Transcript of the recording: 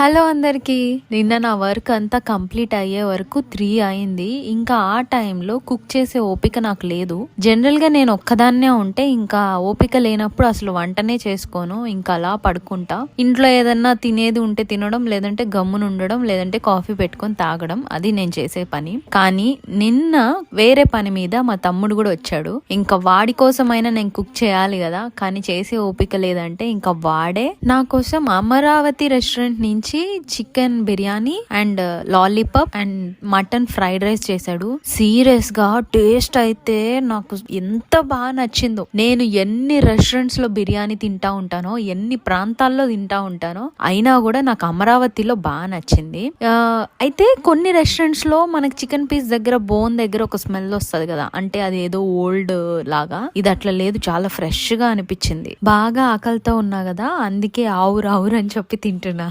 Hello అందరికి. నిన్న నా వర్క్ అంతా కంప్లీట్ అయ్యే వరకు 3 అయింది. ఇంకా ఆ టైంలో కుక్ చేసే ఓపిక నాకు లేదు. జనరల్ గా నేను ఒక్కదాన్నే ఉంటే ఇంకా ఓపిక లేనప్పుడు అసలు వంటనే చేసుకోను, ఇంకా అలా పడుకుంటా. ఇంట్లో ఏదన్నా తినేది ఉంటే తినడం, లేదంటే గమ్మున ఉండడం, లేదంటే కాఫీ పెట్టుకొని తాగడం, అది నేను చేసే పని. కానీ నిన్న వేరే పని మీద మా తమ్ముడు కూడా వచ్చాడు. ఇంకా వాడి కోసమైనా నేను కుక్ చేయాలి కదా, కానీ చేసే ఓపిక లేదంటే ఇంకా వాడే నా కోసం అమరావతి రెస్టారెంట్ నుంచి chicken biryani and lollipop and mutton fried rice చేశాడు. సీరియస్ గా టేస్ట్ అయితే నాకు ఎంత బాగా నచ్చిందో. నేను ఎన్ని రెస్టారెంట్స్ లో బిర్యానీ తింటా ఉంటానో, ఎన్ని ప్రాంతాల్లో తింటా ఉంటానో, అయినా కూడా నాకు అమరావతిలో బాగా నచ్చింది. అయితే కొన్ని రెస్టారెంట్స్ లో మనకి చికెన్ పీస్ దగ్గర బోన్ దగ్గర ఒక స్మెల్ వస్తుంది కదా, అంటే అది ఏదో ఓల్డ్ లాగా. ఇది అట్లా లేదు, చాలా ఫ్రెష్ గా అనిపించింది. బాగా ఆకలితో ఉన్నా కదా, అందుకే ఆవురు ఆవురు అని చెప్పి తింటున్నా.